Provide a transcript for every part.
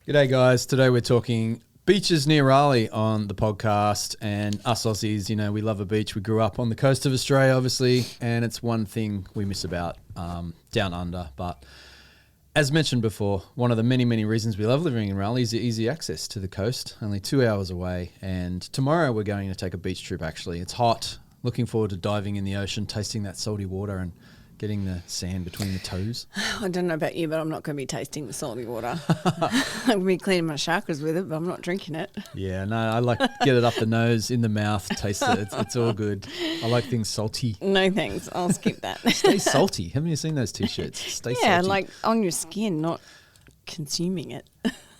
G'day guys, today we're talking beaches near Raleigh on the podcast, and us Aussies, you know, we love a beach. We grew up on the coast of Australia obviously, and it's one thing we miss about down under, but as mentioned before, one of the many reasons we love living in Raleigh is the easy access to the coast, only 2 hours away, and tomorrow we're going to take a beach trip actually. It's hot, looking forward to diving in the ocean, tasting that salty water and getting the sand between the toes. I don't know about you, but I'm not going to be tasting the salty water. I'm going to be cleaning my chakras with it, but I'm not drinking it. Yeah, no, I like to get it up the nose, in the mouth, taste it. It's all good. I like things salty. No thanks. I'll skip that. Stay salty. Haven't you seen those T-shirts? Stay salty. Yeah, like on your skin, not consuming it.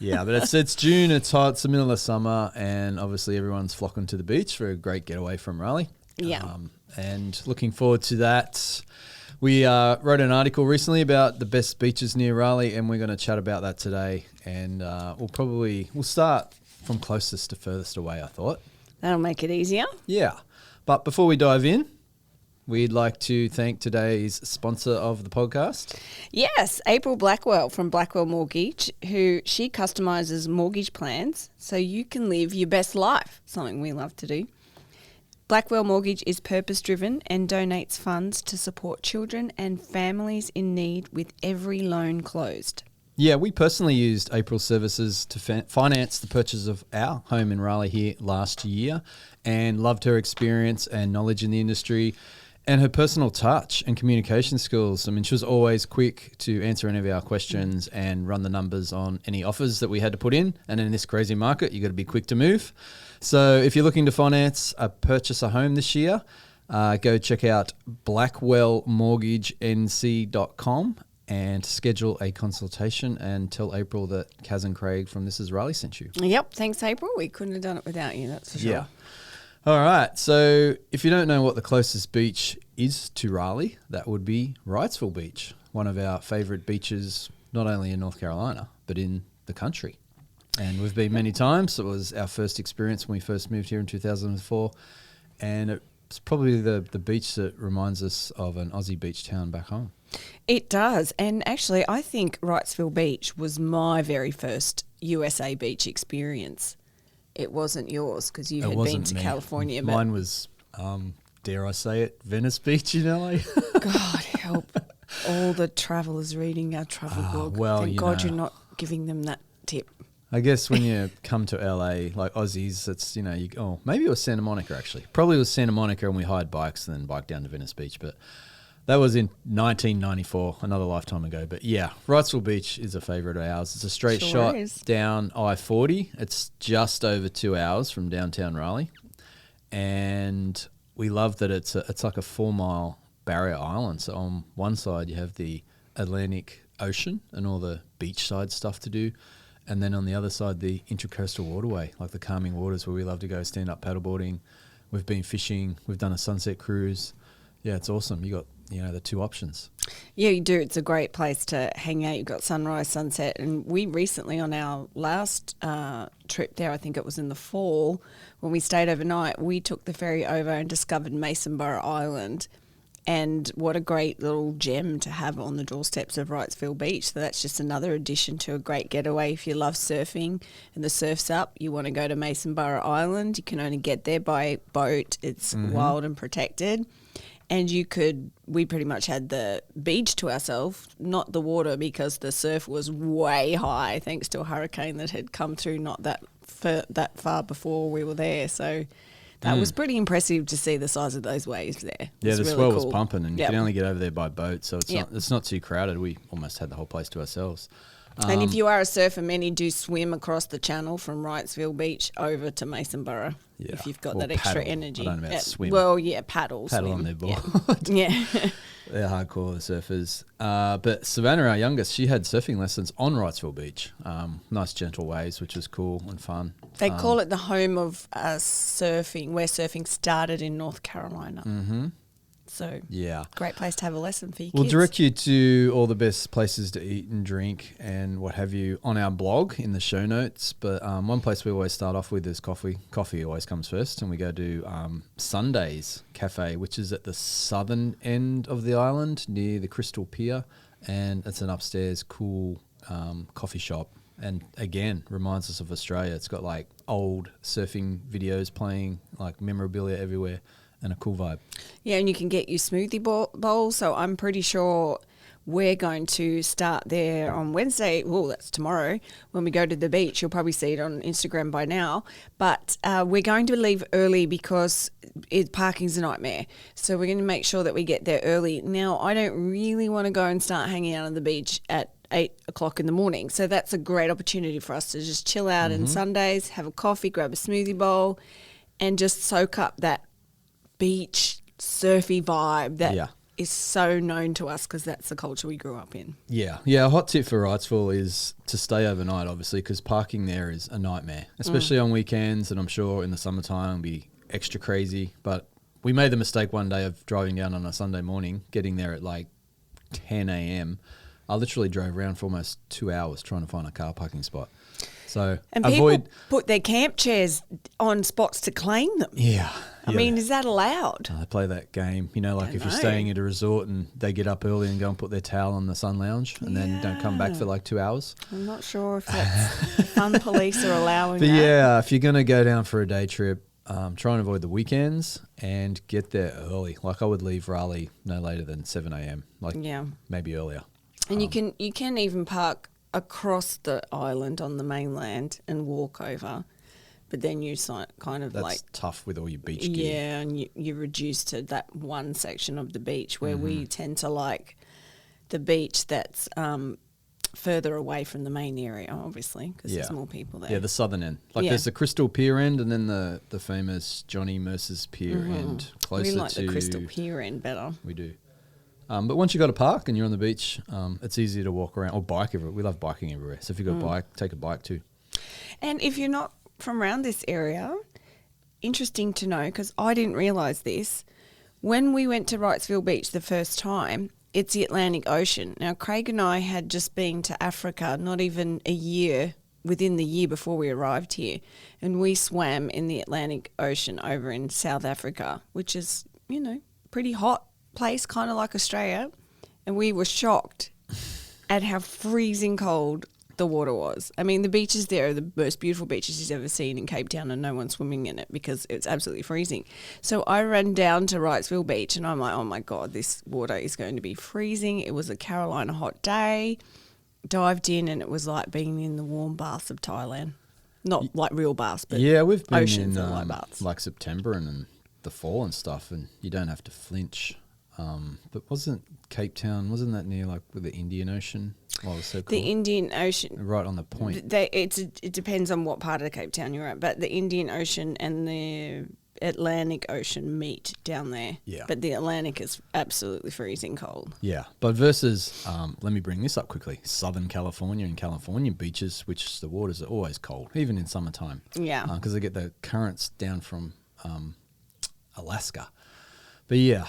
Yeah, but it's June, it's hot, it's the middle of summer, and obviously everyone's flocking to the beach for a great getaway from Raleigh. Yeah. And looking forward to that. We wrote an article recently about the best beaches near Raleigh, and we're going to chat about that today. And we'll start from closest to furthest away, I thought. That'll make it easier. Yeah. But before we dive in, we'd like to thank today's sponsor of the podcast. Yes, April Blackwell from Blackwell Mortgage, who she customises mortgage plans so you can live your best life, something we love to do. Blackwell Mortgage is purpose-driven and donates funds to support children and families in need with every loan closed. Yeah, we personally used April's services to finance the purchase of our home in Raleigh here last year, and loved her experience and knowledge in the industry and her personal touch and communication skills. I mean, she was always quick to answer any of our questions and run the numbers on any offers that we had to put in. And in this crazy market, you got to be quick to move. So if you're looking to purchase a home this year, go check out blackwellmortgagenc.com and schedule a consultation, and tell April that Kaz and Craig from This Is Raleigh sent you. Yep, thanks April. We couldn't have done it without you, that's for sure. Yeah. All right. So if you don't know what the closest beach is to Raleigh, that would be Wrightsville Beach, one of our favourite beaches, not only in North Carolina, but in the country. And we've been many times. It was our first experience when we first moved here in 2004. And it's probably the beach that reminds us of an Aussie beach town back home. It does. And actually, I think Wrightsville Beach was my very first USA beach experience. It wasn't yours because you had been to California. Mine was, dare I say it, Venice Beach in LA. God help all the travellers reading our travel blog. Well, Thank God you're not giving them that tip. I guess when you come to LA, like Aussies, it's, you know, maybe it was Santa Monica actually. Probably it was Santa Monica, and we hired bikes and then biked down to Venice Beach. But that was in 1994, another lifetime ago. But yeah, Wrightsville Beach is a favourite of ours. It's a straight shot down I-40. It's just over 2 hours from downtown Raleigh. And we love that it's like a 4-mile barrier island. So on one side you have the Atlantic Ocean and all the beachside stuff to do. And then on the other side, the Intracoastal Waterway, like the calming waters where we love to go stand up paddleboarding. We've been fishing. We've done a sunset cruise. Yeah, it's awesome. You got, the two options. Yeah, you do. It's a great place to hang out. You've got sunrise, sunset. And we recently, on our last trip there, I think it was in the fall, when we stayed overnight, we took the ferry over and discovered Masonboro Island. And what a great little gem to have on the doorsteps of Wrightsville Beach. So that's just another addition to a great getaway. If you love surfing and the surf's up, you want to go to Masonboro Island. You can only get there by boat. It's wild and protected. And we pretty much had the beach to ourselves, not the water, because the surf was way high thanks to a hurricane that had come through not that far before we were there. So that was pretty impressive to see the size of those waves there. Yeah, the swell was pumping, and you can only get over there by boat, so it's not too crowded. We almost had the whole place to ourselves. And if you are a surfer, many do swim across the channel from Wrightsville Beach over to Masonboro. Yeah. If you've got that extra energy. I don't know about swim. Well, yeah, paddle on their board. Yeah. They're hardcore, the surfers. But Savannah, our youngest, she had surfing lessons on Wrightsville Beach. Nice gentle waves, which was cool and fun. They call it the home of surfing, where surfing started in North Carolina. Mm-hmm. So great place to have a lesson for your kids. We'll direct you to all the best places to eat and drink and what have you on our blog in the show notes. But one place we always start off with is coffee. Coffee always comes first, and we go to Sunday's Cafe, which is at the southern end of the island near the Crystal Pier, and it's an upstairs cool coffee shop. And again, reminds us of Australia. It's got like old surfing videos playing, like memorabilia everywhere, and a cool vibe. Yeah, and you can get your smoothie bowl. So I'm pretty sure we're going to start there on Wednesday. Well, that's tomorrow when we go to the beach. You'll probably see it on Instagram by now. But we're going to leave early because parking's a nightmare. So we're going to make sure that we get there early. Now, I don't really want to go and start hanging out on the beach at 8 o'clock in the morning. So that's a great opportunity for us to just chill out on Sundays, have a coffee, grab a smoothie bowl, and just soak up that beach surfy vibe that is so known to us because that's the culture we grew up in. Yeah. A hot tip for Wrightsville is to stay overnight, obviously, because parking there is a nightmare, especially on weekends, and I'm sure in the summertime it'll be extra crazy. But we made the mistake one day of driving down on a Sunday morning, getting there at like 10 a.m. I literally drove around for almost 2 hours trying to find a car parking spot. So and people put their camp chairs on spots to claim them. Yeah. I mean, is that allowed? They play that game, like if you're staying at a resort and they get up early and go and put their towel on the sun lounge and then don't come back for like 2 hours. I'm not sure if that's fun police are allowing but that. Yeah, if you're going to go down for a day trip, try and avoid the weekends and get there early. Like I would leave Raleigh no later than 7 a.m. Maybe earlier. And you can even park across the island on the mainland and walk over. But then you kind of That's tough with all your beach gear. Yeah, and you're reduced to that one section of the beach where we tend to like the beach that's further away from the main area, obviously, because there's more people there. Yeah, the southern end. There's the Crystal Pier end and then the famous Johnny Mercer's Pier end closer to... We like the Crystal Pier end better. We do. But once you've got a park and you're on the beach, it's easier to walk around or bike everywhere. We love biking everywhere. So if you've got a bike, take a bike too. And if you're not from around this area, interesting to know, because I didn't realise this, when we went to Wrightsville Beach the first time, it's the Atlantic Ocean. Now, Craig and I had just been to Africa, not even a year, within the year before we arrived here, and we swam in the Atlantic Ocean over in South Africa, which is, pretty hot place, kind of like Australia, and we were shocked at how freezing cold the water was. I mean, the beaches there are the most beautiful beaches you've ever seen in Cape Town, and no one's swimming in it because it's absolutely freezing. So I ran down to Wrightsville Beach and I'm like, oh my God, this water is going to be freezing. It was a Carolina hot day. Dived in and it was like being in the warm baths of Thailand. Not like real baths, but we've been oceans in are like baths. Like September and the fall and stuff, and you don't have to flinch. But wasn't that near like with the Indian Ocean? What was so cool? The Indian Ocean. Right on the point. It depends on what part of Cape Town you're at, but the Indian Ocean and the Atlantic Ocean meet down there. Yeah. But the Atlantic is absolutely freezing cold. Yeah. But versus, let me bring this up quickly, Southern California and California beaches, which the waters are always cold, even in summertime. Yeah. Because they get the currents down from Alaska. But yeah.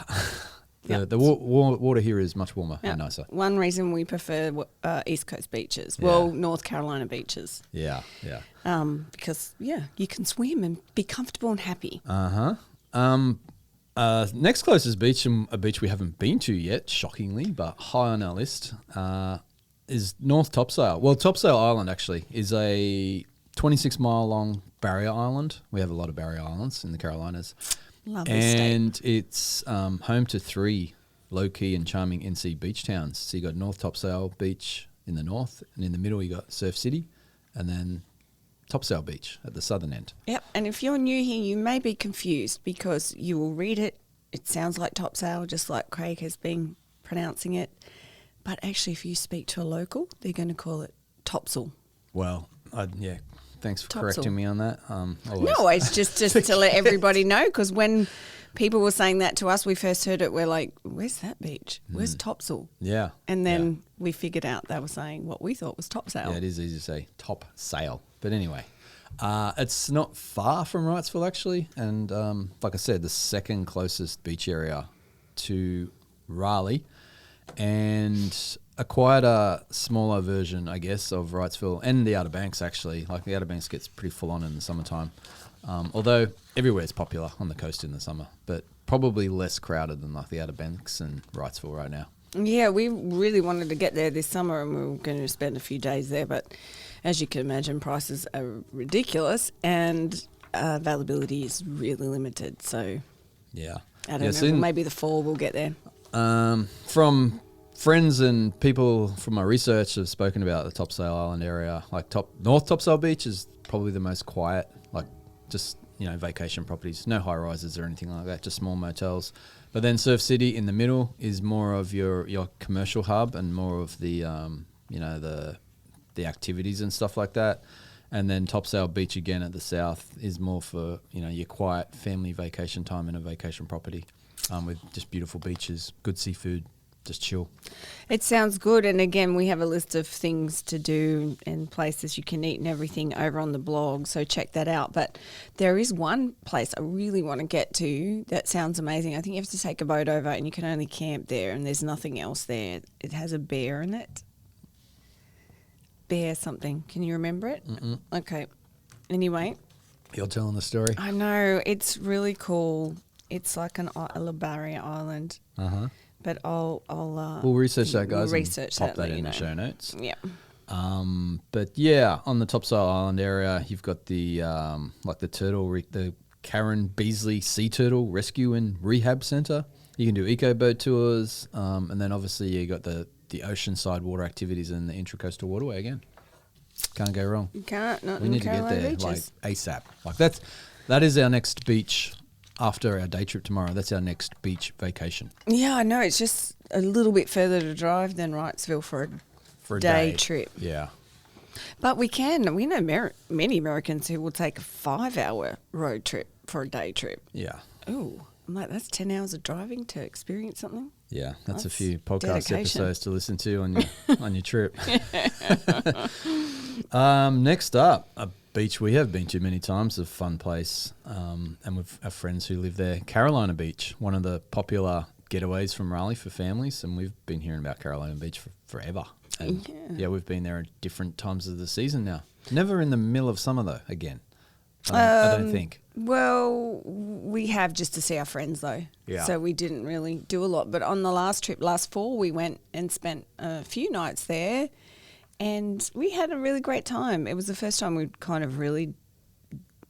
The water here is much warmer and nicer. One reason we prefer East Coast beaches. Well, North Carolina beaches. Yeah. Because, you can swim and be comfortable and happy. Next closest beach, and a beach we haven't been to yet, shockingly, but high on our list, is North Topsail. Well, Topsail Island, actually, is a 26-mile-long barrier island. We have a lot of barrier islands in the Carolinas. Lovely and state. It's home to 3 low-key and charming NC beach towns. So you got North Topsail Beach in the north, and in the middle you got Surf City, and then Topsail Beach at the southern end. Yep, and if you're new here, you may be confused because you will read it. It sounds like Topsail, just like Craig has been pronouncing it. But actually, if you speak to a local, they're going to call it Topsail. Well, thanks for correcting me on that. No, it's just to let everybody know, because when people were saying that to us, we first heard it, we're like, where's that beach? Where's Topsail? Yeah. And then we figured out they were saying what we thought was Topsail. Yeah, it is easy to say top sail. But anyway, it's not far from Wrightsville, actually. And like I said, the second closest beach area to Raleigh, and a quieter, smaller version, I guess, of Wrightsville and the Outer Banks, actually. Like the Outer Banks gets pretty full on in the summertime. Although everywhere's popular on the coast in the summer, but probably less crowded than like the Outer Banks and Wrightsville right now. Yeah, we really wanted to get there this summer and we were going to spend a few days there, but as you can imagine, prices are ridiculous and availability is really limited. So Yeah. I don't know. Maybe the fall we'll get there. From friends and people from my research have spoken about the Topsail Island area. Like North Topsail Beach is probably the most quiet, like just, vacation properties. No high rises or anything like that, just small motels. But then Surf City in the middle is more of your commercial hub and more of the, the activities and stuff like that. And then Topsail Beach again at the south is more for, your quiet family vacation time in a vacation property with just beautiful beaches, good seafood, just chill. It sounds good. And again, we have a list of things to do and places you can eat and everything over on the blog. So check that out. But there is one place I really want to get to that sounds amazing. I think you have to take a boat over and you can only camp there and there's nothing else there. It has a bear in it. Bear something. Can you remember it? Mm-mm. Okay. Anyway. You're telling the story? I know. It's really cool. It's like a barrier island. Uh-huh. But we'll research that, guys. We'll research pop that in the show notes. Yeah. But yeah, on the Topsail Island area, you've got the the Karen Beasley Sea Turtle Rescue and Rehab Centre. You can do eco boat tours, and then obviously you got the oceanside water activities and the Intracoastal Waterway again. Can't go wrong. You can't. Not we in need to get Carolina there beaches. like ASAP. Like that is our next beach. After our day trip tomorrow, that's our next beach vacation. Yeah, I know. It's just a little bit further to drive than Wrightsville for a day trip. Yeah. But we know many Americans who will take a 5-hour road trip for a day trip. Yeah. Ooh, I'm like, that's 10 hours of driving to experience something? Yeah, that's a few podcast dedication. episodes to listen to on your trip. Next up, a beach we have been to many times, a fun place, and with our friends who live there, Carolina Beach, one of the popular getaways from Raleigh for families, and we've been hearing about Carolina Beach for forever. And yeah, we've been there at different times of the season now. Never in the middle of summer though. Again, I don't think. Well, we have just to see our friends though. Yeah. So we didn't really do a lot. But on the last trip, last fall, we went and spent a few nights there. And we had a really great time. It was the first time we'd kind of really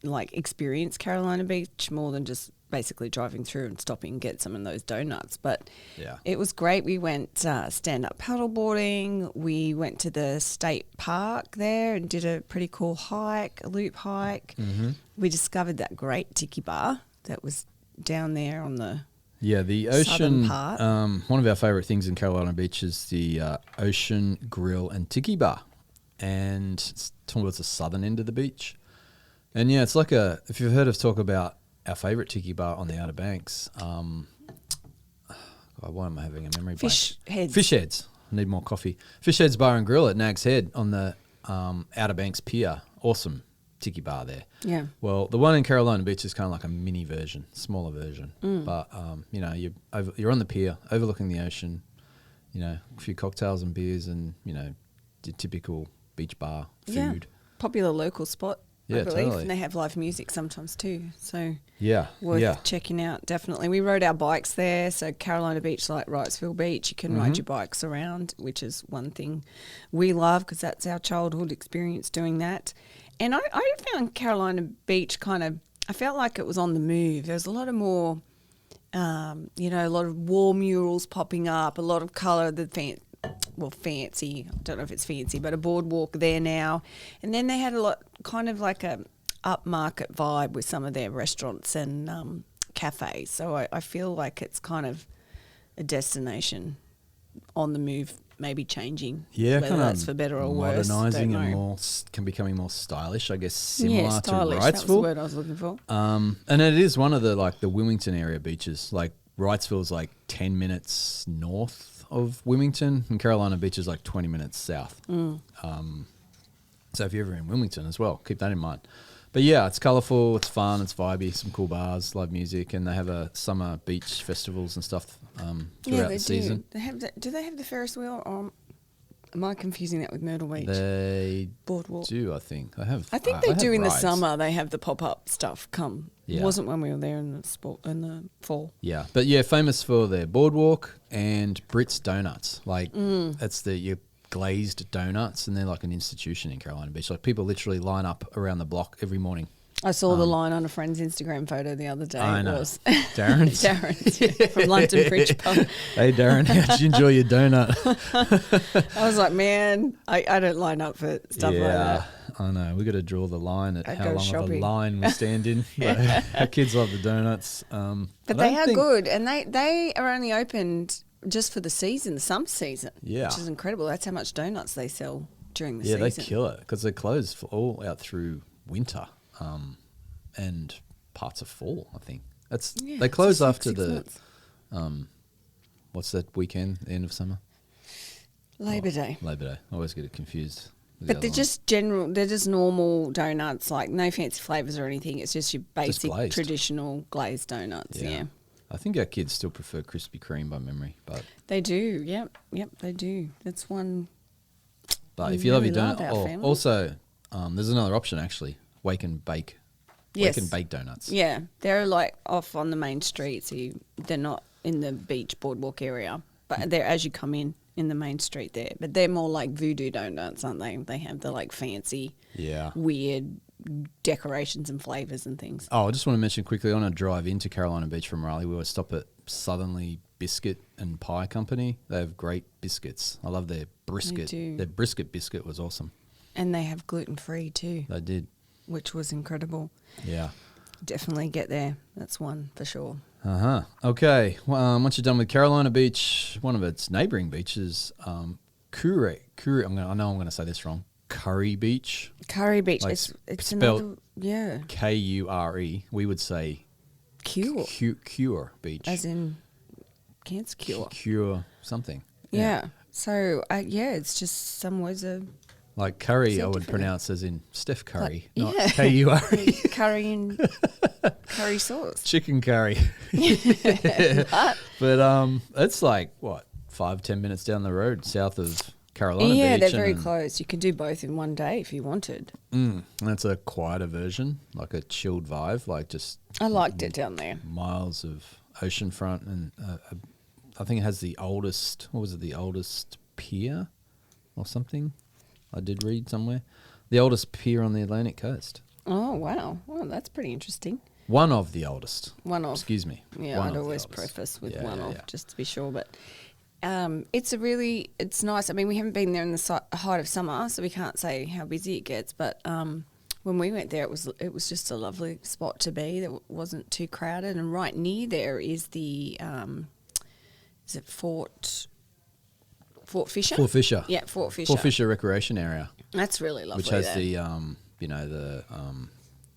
experienced Carolina Beach more than just basically driving through and stopping and get some of those donuts. But yeah, it was great. We went stand-up paddleboarding. We went to the state park there and did a pretty cool hike, a loop hike. Mm-hmm. We discovered that great tiki bar that was down there on the the ocean part. One of our favourite things in Carolina Beach is the Ocean Grill and Tiki Bar, and it's towards the southern end of the beach. And yeah, it's like if you've heard us talk about our favourite tiki bar on the Outer Banks, why am I having a memory blank? Fish Heads. I need more coffee. Fish Heads Bar and Grill at Nags Head on the Outer Banks Pier. Awesome tiki bar there. Yeah. Well, the one in Carolina Beach is kind of like a mini version, smaller version. But you're on the pier, overlooking the ocean. A few cocktails and beers, and the typical beach bar food. Yeah. Popular local spot. Yeah, I believe. totally. And they have live music sometimes too. So yeah, worth checking out, definitely. We rode our bikes there. So Carolina Beach, like Wrightsville Beach, you can ride your bikes around, which is one thing we love because that's our childhood experience doing that. And I found Carolina Beach I felt like it was on the move. There was a lot of more, a lot of wall murals popping up, a lot of colour, fancy, I don't know if it's fancy, but a boardwalk there now. And then they had a lot, kind of like a upmarket vibe with some of their restaurants and cafes. So I feel like it's kind of a destination on the move, maybe changing. Yeah, whether that's for better or worse. Modernising and becoming more stylish, I guess, similar stylish, to Wrightsville. That was the word I was looking for. And it is one of the Wilmington area beaches. Like Wrightsville's 10 minutes north of Wilmington, and Carolina Beach is 20 minutes south. So if you're ever in Wilmington as well, keep that in mind. But yeah, it's colourful, it's fun, it's vibey, some cool bars, live music, and they have a summer beach festivals and stuff throughout the season. Do they have the Ferris wheel, or am I confusing that with Myrtle Beach? They Boardwalk. do, I think. I think they do in rides. the summer. They have the pop-up stuff come. Yeah. It wasn't when we were there in the fall. Yeah, but yeah, famous for their boardwalk and Brits Donuts. That's you glazed donuts, and they're like an institution in Carolina Beach. Like people literally line up around the block every morning. I saw the line on a friend's Instagram photo the other day. I know. It was Darren's? Darren's, yeah, from London Bridge Pub. Hey, Darren, how'd you enjoy your donut? I was like, man, I don't line up for stuff like that. I know. We got to draw the line at I'd how go long of a shopping. line we stand in. Like, our kids love the donuts. But they are good, and they are only opened just for the season, the summer season, Yeah. which is incredible. That's how much donuts they sell during the Yeah, season. they kill it because they're closed for all out through winter and parts of fall, I think. They close it's after 6 the, months. what's that weekend, the end of summer? Labor Day. Labor Day. I always get it confused. with the But other they're one. just they're just normal donuts, like no fancy flavours or anything. It's just your basic glazed. traditional glazed donuts. Yeah. I think our kids still prefer Krispy Kreme by memory, but They do. Yep, they do. That's one. if you love your really love donut, our family. also there's another option actually, wake and bake. Yes. Wake and bake donuts. Yeah, they're like off on the main street, so they're not in the beach boardwalk area, but they're as you come in the main street there. But they're more like voodoo donuts, aren't they? They have the like fancy, weird decorations and flavours and things. Oh, I just want to mention quickly, on a drive into Carolina Beach from Raleigh, we always stop at Southerly Biscuit and Pie Company. They have great biscuits. I love their brisket. do. Their brisket biscuit was awesome. And they have gluten-free too, They did. which was incredible. Yeah. Definitely get there. That's one for sure. Okay. Well, once you're done with Carolina Beach, one of its neighbouring beaches, Curry. I know I'm going to say this wrong. Curry Beach. Curry Beach. Like it's spelled another, Kure. We would say cure. Cure Beach. As in cancer cure. Cure something. Yeah. So, it's just some words of Like curry, Say I would differently. pronounce as in Steph Curry, Like- not yeah. Kure. curry and curry sauce. Chicken curry. But it's like, what, 5-10 minutes down the road south of Carolina Yeah, Beach. they're very close. You could do both in one day if you wanted. And it's a quieter version, like a chilled vibe, like just I liked it down there. miles of oceanfront. And I think it has the oldest, the oldest pier or something? I did read somewhere. The oldest pier on the Atlantic coast. Oh, wow. Well, that's pretty interesting. One of the oldest. One of. Excuse me. Yeah, One I'd of the always oldest. preface with Yeah, one yeah, of, yeah. just to be sure. But it's nice. I mean, we haven't been there in the height of summer, so we can't say how busy it gets. But when we went there, it was just a lovely spot to be. That wasn't too crowded, and right near there is the is it Fort Fisher? Fort Fisher. Yeah, Fort Fisher. Fort Fisher Recreation Area, That's really lovely. which has there.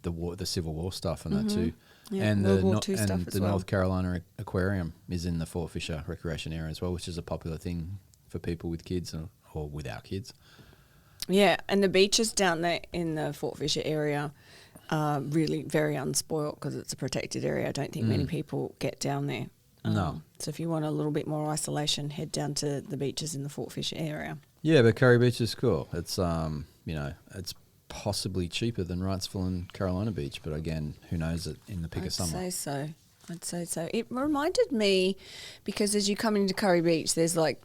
the Civil War stuff and that too. Yeah, And World the War no- II and stuff as the well. North Carolina Aquarium is in the Fort Fisher Recreation Area as well, which is a popular thing for people with kids or without kids. Yeah, and the beaches down there in the Fort Fisher area are really very unspoilt because it's a protected area. I don't think many people get down there. No. So if you want a little bit more isolation, head down to the beaches in the Fort Fisher area. Yeah, but Curry Beach is cool. It's it's possibly cheaper than Wrightsville and Carolina Beach, but again, who knows it in the peak of summer. I'd say so. It reminded me because as you come into Curry Beach, there's like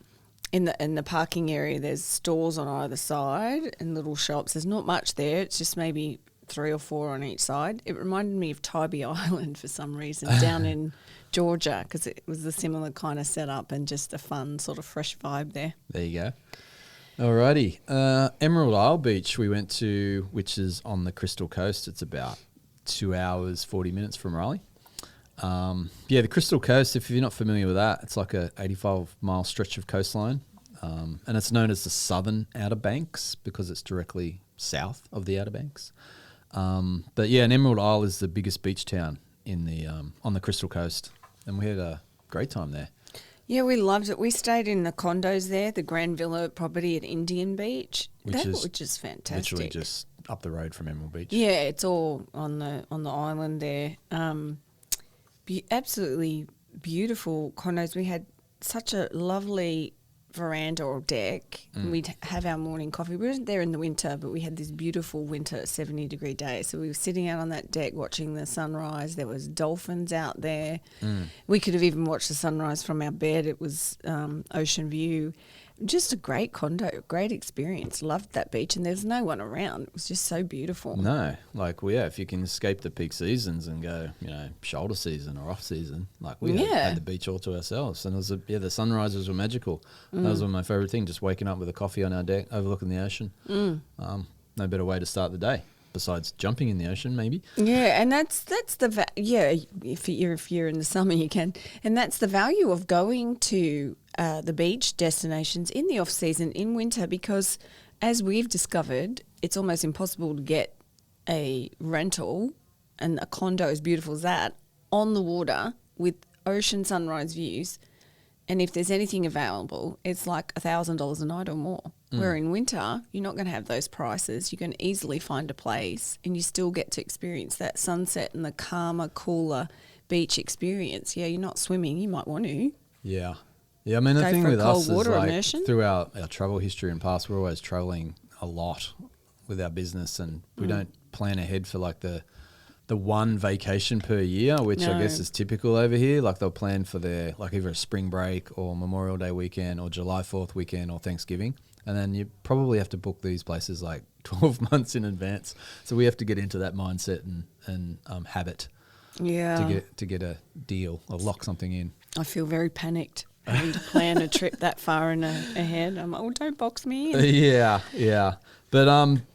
in the parking area, there's stores on either side and little shops. There's not much there. It's just maybe 3 or 4 on each side. It reminded me of Tybee Island for some reason down in Georgia because it was a similar kind of setup and just a fun sort of fresh vibe there. There you go. Alrighty. Emerald Isle Beach we went to, which is on the Crystal Coast. It's about 2 hours, 40 minutes from Raleigh. The Crystal Coast, if you're not familiar with that, it's like a 85-mile stretch of coastline. And it's known as the Southern Outer Banks because it's directly south of the Outer Banks. And Emerald Isle is the biggest beach town in the on the Crystal Coast. And we had a great time there. Yeah, we loved it. We stayed in the condos there, the Grande Ville property at Indian Beach. Which is was just fantastic. Literally just up the road from Emerald Beach. Yeah, it's all on the island there. Absolutely beautiful condos. We had such a lovely veranda or deck. We'd have our morning coffee. We weren't there in the winter, but we had this beautiful winter 70-degree day. So we were sitting out on that deck watching the sunrise. There was dolphins out there. We could have even watched the sunrise from our bed. It was ocean view. just a great condo, great experience. Loved that beach, and there's no one around. It was just so beautiful. No, like, well, yeah, if you can escape the peak seasons and go, shoulder season or off season, like we had the beach all to ourselves. And it was the sunrises were magical. That was one of my favorite things, just waking up with a coffee on our deck, overlooking the ocean. No better way to start the day besides jumping in the ocean, maybe. Yeah, and that's the if you're in the summer, you can, and that's the value of going to the beach destinations in the off season in winter, because as we've discovered, it's almost impossible to get a rental and a condo as beautiful as that on the water with ocean sunrise views. And if there's anything available, it's like $1,000 a night or more. Where in winter, you're not going to have those prices. You can easily find a place and you still get to experience that sunset and the calmer, cooler beach experience. Yeah, you're not swimming. You might want to. Yeah. Yeah, I mean, the thing with us is like immersion. Through our travel history and past, we're always traveling a lot with our business, and we don't plan ahead for like the one vacation per year, which I guess is typical over here. Like they'll plan for their like either a spring break or Memorial Day weekend or July 4th weekend or Thanksgiving. And then you probably have to book these places like 12 months in advance. So we have to get into that mindset and habit to get a deal or lock something in. I feel very panicked having to plan a trip that far ahead. I'm like, don't box me in. Yeah. But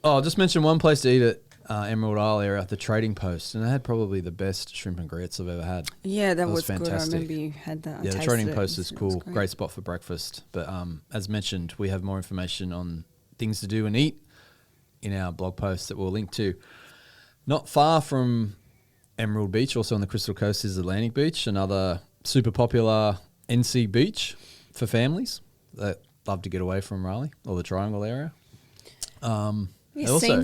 I'll just mention one place to eat at Emerald Isle area, the Trading Post, and it had probably the best shrimp and grits I've ever had. Yeah, that was fantastic. good. I remember you had that. Yeah, the Trading Post is cool. Great spot for breakfast. But as mentioned, we have more information on things to do and eat in our blog post that we'll link to. Not far from Emerald Beach, also on the Crystal Coast, is Atlantic Beach, another super popular NC beach for families that love to get away from Raleigh or the Triangle area.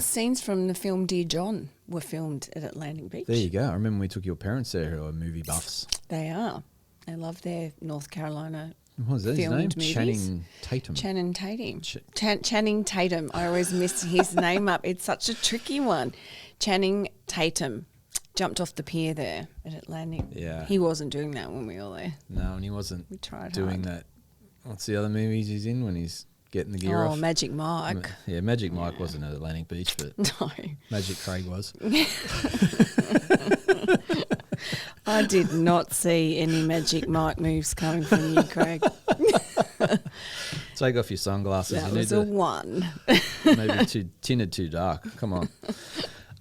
Scenes from the film Dear John were filmed at Atlantic Beach. There you go. I remember we took your parents there who are movie buffs. They are. They love their North Carolina what was that, his name? movies. Channing Tatum. Channing Tatum. I always miss his name up. It's such a tricky one. Channing Tatum jumped off the pier there at Atlantic. Yeah. He wasn't doing that when we were there. No, and he wasn't doing that. What's the other movies he's in when he's getting the gear off? Oh, Magic Mike. Yeah, Magic Mike wasn't at Atlantic Beach, but no. Magic Craig was. I did not see any Magic Mike moves coming from you, Craig. Take off your sunglasses. That was a one. Maybe tinted too dark. Come on.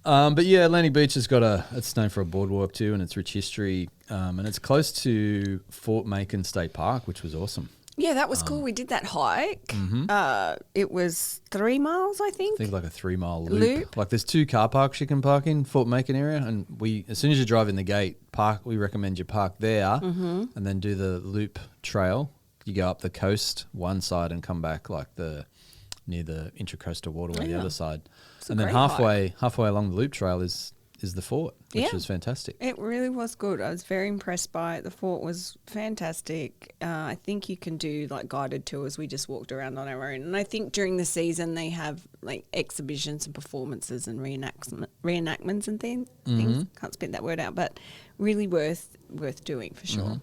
But yeah, Atlantic Beach has got it's known for a boardwalk too, and its rich history. And it's close to Fort Macon State Park, which was awesome. Yeah, that was cool. We did that hike. Mm-hmm. It was 3 miles, I think. I think like a 3-mile loop. Like there's 2 car parks you can park in Fort Macon area, and as soon as you drive in the gate, we recommend you park there, and then do the loop trail. You go up the coast one side and come back like near the Intracoastal Waterway the other side. And then halfway along the loop trail is the fort, which was fantastic. It really was good. I was very impressed by it. The fort was fantastic. I think you can do like guided tours. We just walked around on our own. And I think during the season they have like exhibitions and performances and reenactments and things. Can't spit that word out, but really worth doing for sure.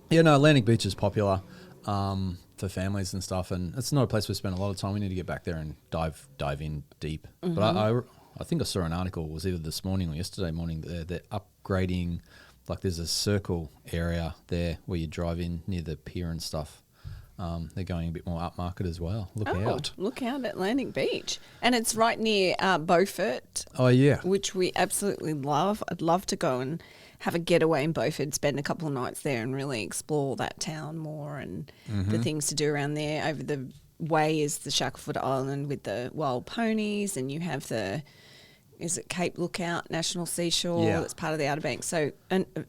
Yeah, no, Atlantic Beach is popular for families and stuff, and it's not a place we spend a lot of time. We need to get back there and dive in deep. But I think I saw an article, it was either this morning or yesterday morning, that they're upgrading, like there's a circle area there where you drive in near the pier and stuff. They're going a bit more upmarket as well. Look out, Atlantic Beach. And it's right near Beaufort. Oh, yeah. Which we absolutely love. I'd love to go and have a getaway in Beaufort, spend a couple of nights there and really explore that town more and the things to do around there. Over the way is the Shackleton Island with the wild ponies, and you have is it Cape Lookout National Seashore that's part of the Outer Banks. So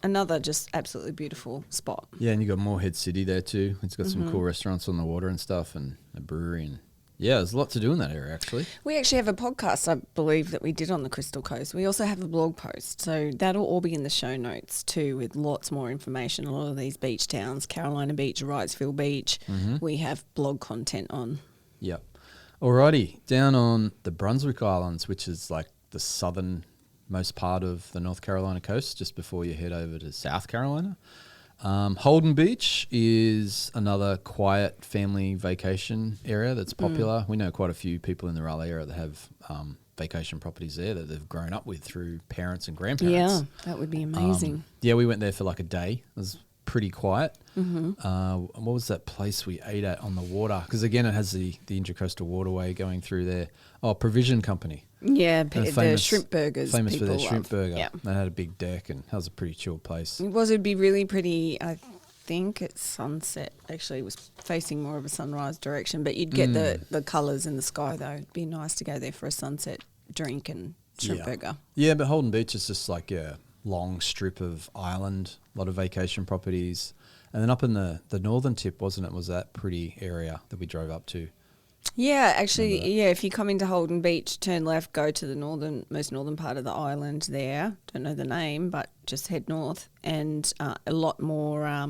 another just absolutely beautiful spot. Yeah, and you got Moorhead City there too. It's got some cool restaurants on the water and stuff, and a brewery, and there's a lot to do in that area actually. We actually have a podcast, I believe, that we did on the Crystal Coast. We also have a blog post, so that'll all be in the show notes too, with lots more information. A lot of these beach towns, Carolina Beach, Wrightsville Beach, we have blog content on. Yep. Alrighty, down on the Brunswick Islands, which is like the southernmost part of the North Carolina coast, just before you head over to South Carolina. Holden Beach is another quiet family vacation area that's popular. We know quite a few people in the Raleigh area that have vacation properties there that they've grown up with through parents and grandparents. Yeah, that would be amazing. Yeah, we went there for like a day. It was pretty quiet. What was that place we ate at on the water? Because again, it has the Intracoastal Waterway going through there. Oh, Provision Company. Yeah, the shrimp burgers. Famous for their people shrimp love. burger. Yeah. They had a big deck and that was a pretty chill place. It'd be really pretty. I think it's sunset. Actually, it was facing more of a sunrise direction, but you'd get the colours in the sky though. It'd be nice to go there for a sunset drink and shrimp burger. Yeah, but Holden Beach is just like a long strip of island, a lot of vacation properties. And then up in the northern tip, wasn't it, was that pretty area that we drove up to? Yeah, actually, if you come into Holden Beach, turn left, go to the most northern part of the island there. Don't know the name, but just head north. And a lot more,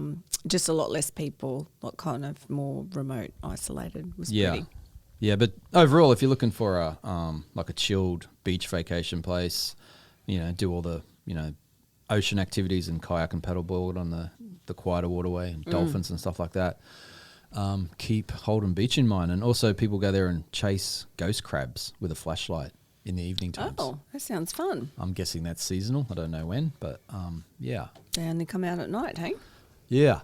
just a lot less people, like kind of more remote, isolated. It was pretty. Yeah, but overall, if you're looking for a like a chilled beach vacation place, do all the, ocean activities and kayak and paddleboard on the quieter waterway and dolphins and stuff like that, keep Holden Beach in mind. And also people go there and chase ghost crabs with a flashlight in the evening times. Oh, that sounds fun. I'm guessing that's seasonal. I don't know when, but yeah. They only come out at night, hey? Yeah.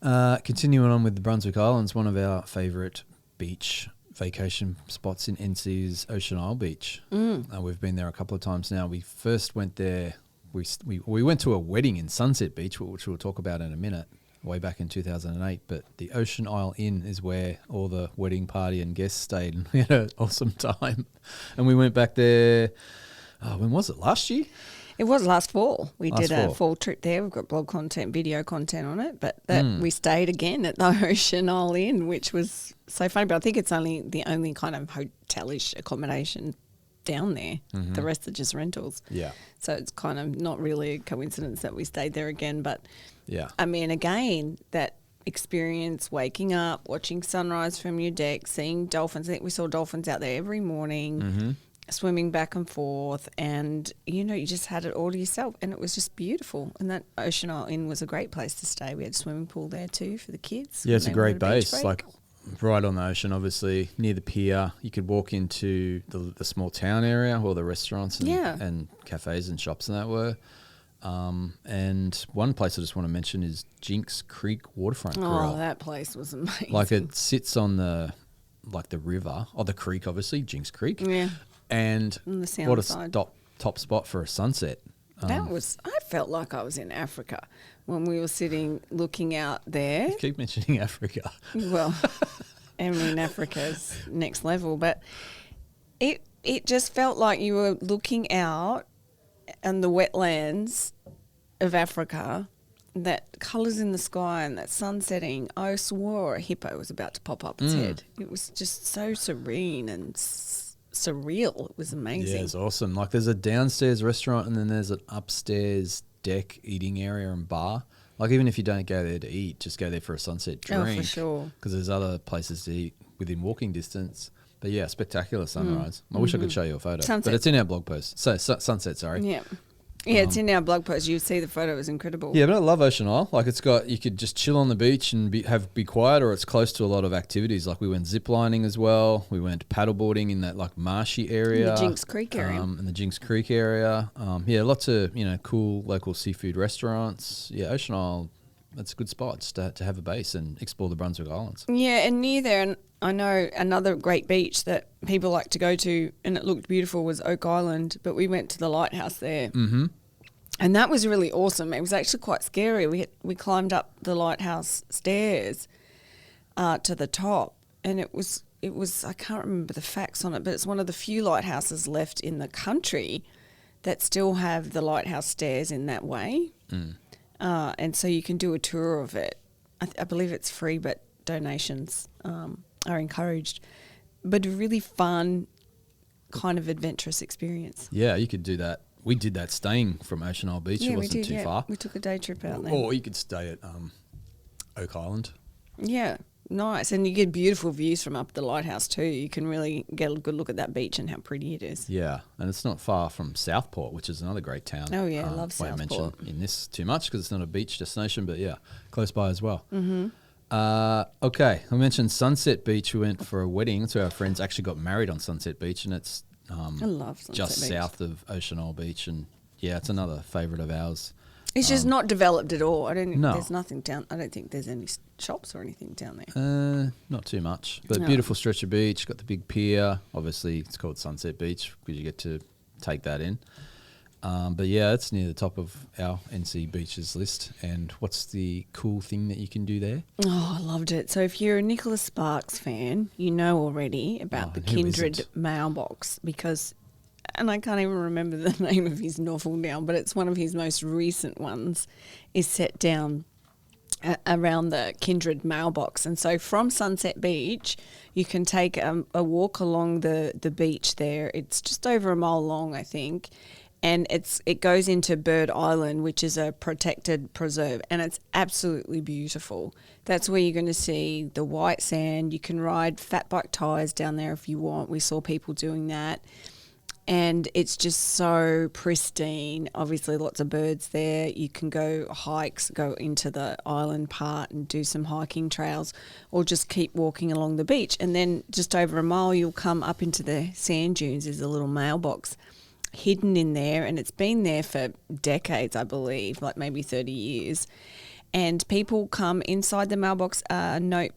Continuing on with the Brunswick Islands, one of our favourite beach vacation spots in NC is Ocean Isle Beach. We've been there a couple of times now. We first went there. We went to a wedding in Sunset Beach, which we'll talk about in a minute, way back in 2008. But the Ocean Isle Inn is where all the wedding party and guests stayed, and we had an awesome time. And we went back there, when was it, last year? It was last fall. We Last did a fall. fall trip there. We've got blog content, video content on it. But we stayed again at the Ocean Isle Inn, which was so funny. But I think it's the only kind of hotelish accommodation down there. The rest are just rentals. Yeah. So it's kind of not really a coincidence that we stayed there again. But Yeah. I mean, again, that experience, waking up, watching sunrise from your deck, seeing dolphins. I think we saw dolphins out there every morning, swimming back and forth. And, you just had it all to yourself. And it was just beautiful. And that Ocean Isle Inn was a great place to stay. We had a swimming pool there too for the kids. Yeah, it's a when they great wanted beach base. break. Like right on the ocean, obviously, near the pier. You could walk into the small town area where the restaurants and cafes and shops and that were. And one place I just want to mention is Jinks Creek Waterfront Grill. Oh, that place was amazing. Like it sits on the river, or the creek, obviously, Jinks Creek. Yeah. And On the sound what a side. top spot for a sunset. I felt like I was in Africa when we were sitting looking out there. Keep mentioning Africa. Well, I mean, Africa's next level, but it just felt like you were looking out on the wetlands of Africa, that colours in the sky and that sun setting. I swore a hippo was about to pop up its head. It was just so serene and surreal. It was amazing. Yeah, it's awesome. Like there's a downstairs restaurant and then there's an upstairs deck eating area and bar. Like even if you don't go there to eat, just go there for a sunset drink. Oh, for sure. Because there's other places to eat within walking distance. But yeah, spectacular sunrise. I wish I could show you a photo. Sunset. But it's in our blog post. So sunset, sorry. Yeah. Yeah, it's in our blog post. You see the photo. It was incredible. Yeah, but I love Ocean Isle. Like you could just chill on the beach and be quiet, or it's close to a lot of activities. Like we went ziplining as well. We went paddleboarding in that like marshy area. The Jinks Creek area. In the Jinks Creek area. Yeah, lots of, cool local seafood restaurants. Yeah, Ocean Isle, that's a good spot to have a base and explore the Brunswick Islands. Yeah, and near there, and I know another great beach that people like to go to, and it looked beautiful, was Oak Island, but we went to the lighthouse there. Mm-hmm. And that was really awesome. It was actually quite scary. We climbed up the lighthouse stairs to the top, and it was I can't remember the facts on it, but it's one of the few lighthouses left in the country that still have the lighthouse stairs in that way. And so you can do a tour of it. I believe it's free, but donations are encouraged. But a really fun, kind of adventurous experience. Yeah, you could do that. We did that staying from Ocean Isle Beach. It wasn't too far. We took a day trip out there. Or you could stay at Oak Island. Yeah. Nice. And you get beautiful views from up the lighthouse too. You can really get a good look at that beach and how pretty it is. Yeah, and it's not far from Southport, which is another great town. Oh, yeah, I love Won't Southport. mention in this too much because it's not a beach destination, but yeah, close by as well. Okay, I mentioned Sunset Beach. We went for a wedding. That's where our friends actually got married on Sunset Beach, and it's I love Sunset just Beach. south of Ocean Isle Beach, and yeah, it's another favourite of ours. It's just not developed at all. No. There's nothing down. I don't think there's any shops or anything down there. Not too much, but No. beautiful stretch of beach. Got the big pier. Obviously, it's called Sunset Beach because you get to take that in. But yeah, it's near the top of our NC beaches list. And what's the cool thing that you can do there? Oh, I loved it. So if you're a Nicholas Sparks fan, you know already about the and who Kindred isn't? mailbox because, and I can't even remember the name of his novel now, but it's one of his most recent ones, is set down around the Kindred mailbox. And so from Sunset Beach, you can take a walk along the beach there. It's just over a mile long, I think. And it goes into Bird Island, which is a protected preserve, and it's absolutely beautiful. That's where you're going to see the white sand. You can ride fat bike tyres down there if you want. We saw people doing that. And it's just so pristine. Obviously, lots of birds there. You can go hikes, go into the island part and do some hiking trails, or just keep walking along the beach. And then just over a mile, you'll come up into the sand dunes. There's a little mailbox hidden in there, and it's been there for decades, I believe, like maybe 30 years. And people come inside the mailbox, note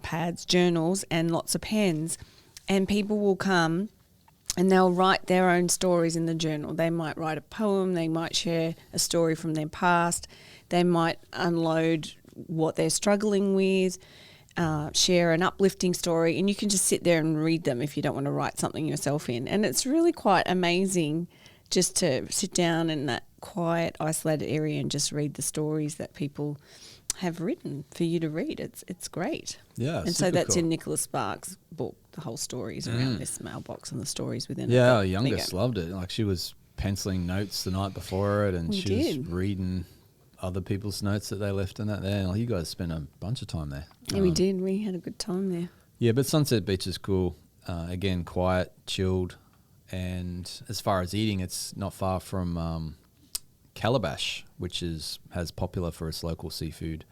pads, journals, and lots of pens. And people will come and they'll write their own stories in the journal. They might write a poem, they might share a story from their past, they might unload what they're struggling with, share an uplifting story, and you can just sit there and read them if you don't want to write something yourself in. And it's really quite amazing just to sit down in that quiet, isolated area and just read the stories that people have written for you to read. It's great. Yeah, and so super that's cool. in Nicholas Sparks' book. The whole stories around this mailbox and the stories within it. Yeah, But our there you youngest go. loved it. Like she was penciling notes the night before it, and We she was did. reading other people's notes that they left in that there. Like, you guys spent a bunch of time there. Yeah, we did. We had a good time there. Yeah, but Sunset Beach is cool. Again, quiet, chilled, and as far as eating, it's not far from Calabash, which has popular for its local seafood,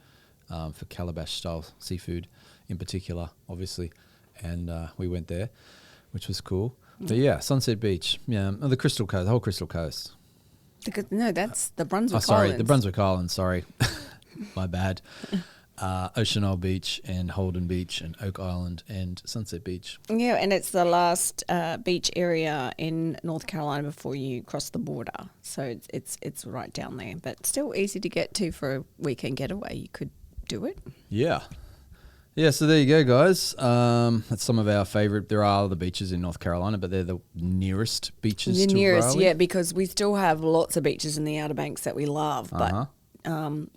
for Calabash style seafood in particular, obviously. And we went there, which was cool. But yeah, Sunset Beach, yeah, the Crystal Coast, the whole Crystal Coast. No, that's the Brunswick Oh, sorry, Islands. the Brunswick Islands, sorry. My bad. Ocean Isle Beach and Holden Beach and Oak Island and Sunset Beach. Yeah, and it's the last beach area in North Carolina before you cross the border. So it's right down there, but still easy to get to for a weekend getaway. You could do it. Yeah. Yeah, so there you go, guys. That's some of our favourite. There are other beaches in North Carolina, but they're the nearest beaches The to nearest, Raleigh. yeah, because we still have lots of beaches in the Outer Banks that we love, but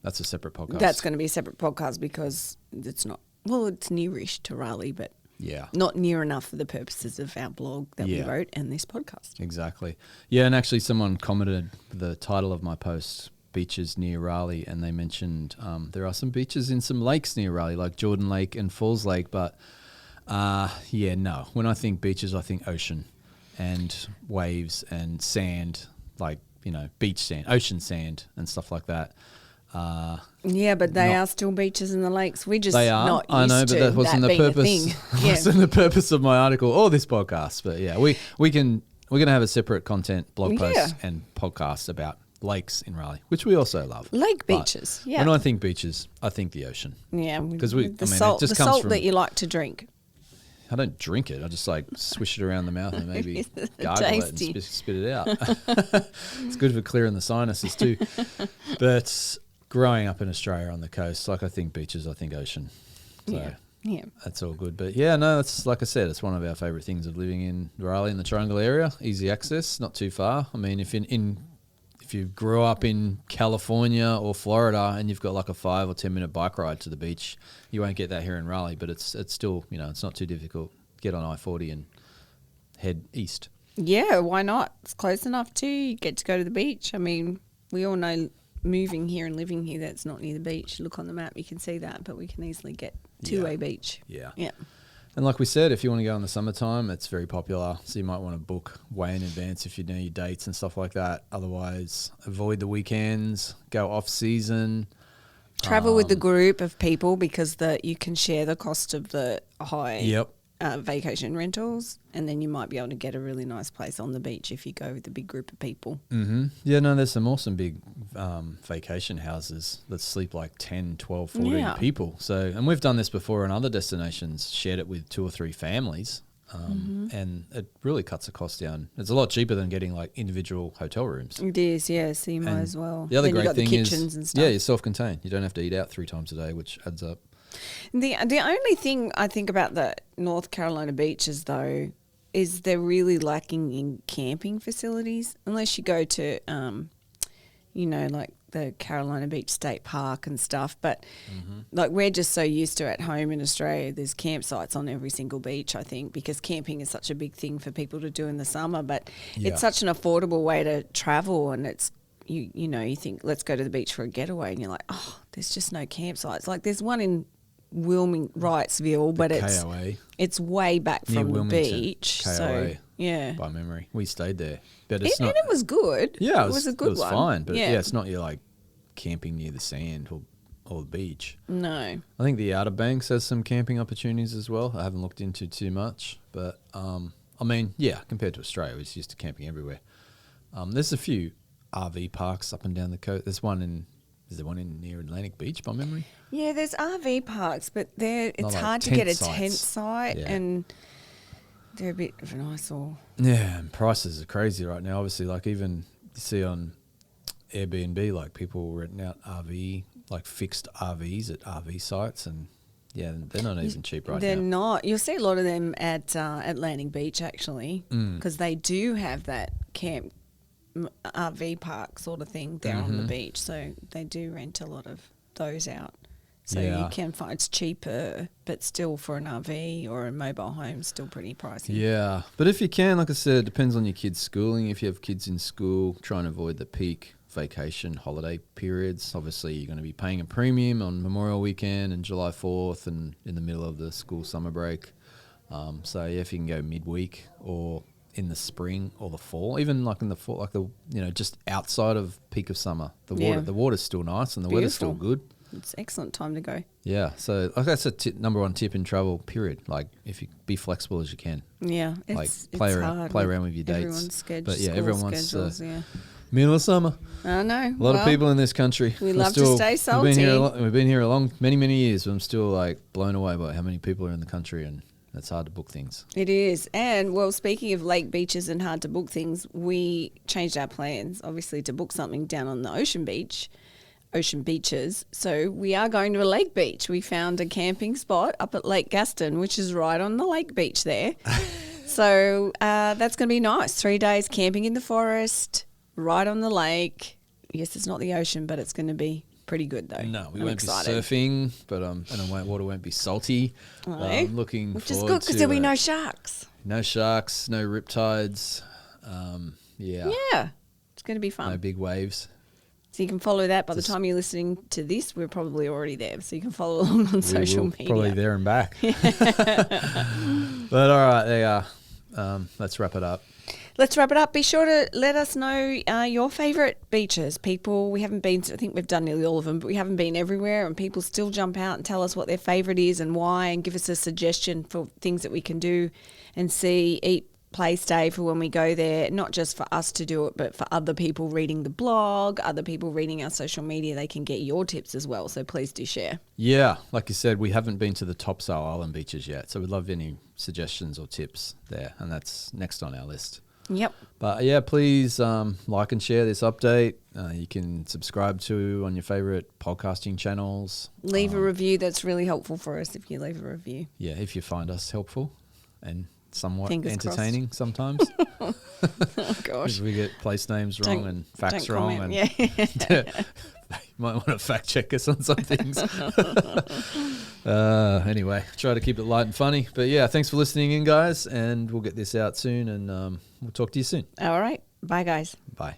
That's a separate podcast. that's going to be a separate podcast because it's not, well, it's nearish to Raleigh, but Yeah, not near enough for the purposes of our blog that we Yeah. wrote and this podcast. exactly. Yeah, and actually someone commented the title of my post, Beaches Near Raleigh, and they mentioned there are some beaches in some lakes near Raleigh, like Jordan Lake and Falls Lake, but yeah, no. When I think beaches, I think ocean and waves and sand, like, beach sand, ocean sand and stuff like that. Yeah, but they Not- are still beaches in the lakes. We just They are. not used I know, but to that wasn't the being a purpose. thing. Yeah. Wasn't the purpose of my article or this podcast. But yeah, we're gonna have a separate content blog post Yeah. and podcast about lakes in Raleigh, which we also love. Lake But beaches, yeah. When I think beaches, I think the ocean. Yeah, 'Cause the it salt, just the comes salt from- that you like to drink. I don't drink it. I just like swish it around the mouth and maybe gargle Tasty. it and spit it out. It's good for clearing the sinuses too. But growing up in Australia on the coast, like I think beaches, I think ocean. So Yeah. that's all good. But yeah, no, it's like I said, it's one of our favourite things of living in Raleigh in the Triangle area. Easy access, not too far. I mean, if you grew up in California or Florida and you've got like a 5 or 10 minute bike ride to the beach, you won't get that here in Raleigh. But it's still, it's not too difficult. Get on I-40 and head east. Yeah, why not? It's close enough too. You get to go to the beach. I mean, we all know moving here and living here that's not near the beach. Look on the map, you can see that, but we can easily get two-way beach. Yeah. Yeah. And like we said, if you want to go in the summertime, it's very popular. So you might want to book way in advance if you know your dates and stuff like that. Otherwise, avoid the weekends, go off-season. Travel with a group of people because you can share the cost of the high vacation rentals, and then you might be able to get a really nice place on the beach if you go with a big group of people. Mm-hmm. Yeah, no, there's some awesome big vacation houses that sleep like 10, 12, 14 people. So, and we've done this before in other destinations, shared it with 2 or 3 families, and it really cuts the cost down. It's a lot cheaper than getting like individual hotel rooms. It is, yeah, so you might as well. The other then great thing is, and stuff. yeah, you're self-contained. You don't have to eat out 3 times a day, which adds up. The only thing I think about the North Carolina beaches, though, is they're really lacking in camping facilities. Unless you go to, like the Carolina Beach State Park and stuff. But like we're just so used to at home in Australia, there's campsites on every single beach, I think, because camping is such a big thing for people to do in the summer. But it's such an affordable way to travel, and it's you think, let's go to the beach for a getaway, and you're like, oh, there's just no campsites. Like there's one in Wrightsville, but it's way back from the beach. KOA, so yeah, by memory, we stayed there, but and it was good. Yeah, it was a good one. It was fine, but it's not you're like camping near the sand or the beach. No, I think the Outer Banks has some camping opportunities as well. I haven't looked into too much, but I mean, compared to Australia, we're used to camping everywhere. There's a few RV parks up and down the coast. Is there one in near Atlantic Beach by memory? Yeah, there's RV parks, but it's like hard to get a sites. tent site, and they're a bit of an eyesore. Yeah, and prices are crazy right now. Obviously, like even you see on Airbnb, like people renting out RV, like fixed RVs at RV sites, and they're not even cheap right now. They're not. You'll see a lot of them at Atlantic Beach actually, because they do have that camp RV park sort of thing there on the beach, so they do rent a lot of those out. So you can find it's cheaper, but still for an RV or a mobile home, still pretty pricey. Yeah, but if you can, like I said, it depends on your kids' schooling. If you have kids in school, try and avoid the peak vacation holiday periods. Obviously, you're going to be paying a premium on Memorial Weekend and July 4th and in the middle of the school summer break. So if you can go midweek or in the spring or the fall, even like in the fall, like just outside of peak of summer, the water's still nice and the weather's still good. It's an excellent time to go. Yeah, so like that's a number one tip in travel. Period. Like if you be flexible as you can. Yeah, play around with your dates. Everyone's schedules. But everyone wants middle of summer. I know. A lot of people in this country. We love to stay salty. We've been here many years, but I'm still like blown away by how many people are in the country, and it's hard to book things. It is. And, well, speaking of lake beaches and hard to book things, we changed our plans, obviously, to book something down on the ocean beaches. So we are going to a lake beach. We found a camping spot up at Lake Gaston, which is right on the lake beach there. So that's going to be nice. 3 days camping in the forest, right on the lake. Yes, it's not the ocean, but it's going to be pretty good though. No, we won't be surfing, but and the water won't be salty. I'm looking which is good because there'll be no sharks. No sharks, no riptides. Yeah, it's going to be fun. No big waves. So you can follow that. By the time you're listening to this, we're probably already there. So you can follow along on social media. Probably there and back. But all right, there you are. Let's wrap it up. Be sure to let us know your favourite beaches. People, we haven't been to, I think we've done nearly all of them, but we haven't been everywhere, and people still jump out and tell us what their favourite is and why, and give us a suggestion for things that we can do and see, eat, play, stay for when we go there, not just for us to do it, but for other people reading the blog, other people reading our social media. They can get your tips as well, so please do share. Yeah, like you said, we haven't been to the Topsail Island beaches yet, so we'd love any suggestions or tips there, and that's next on our list. Yep. But yeah, please like and share this update. You can subscribe to on your favourite podcasting channels. Leave a review. That's really helpful for us if you leave a review. Yeah, if you find us helpful and somewhat entertaining sometimes. Oh, gosh. We get place names wrong and facts wrong. And you might want to fact check us on some things. Anyway, try to keep it light and funny. But yeah, thanks for listening in, guys. And we'll get this out soon, and we'll talk to you soon. All right. Bye, guys. Bye.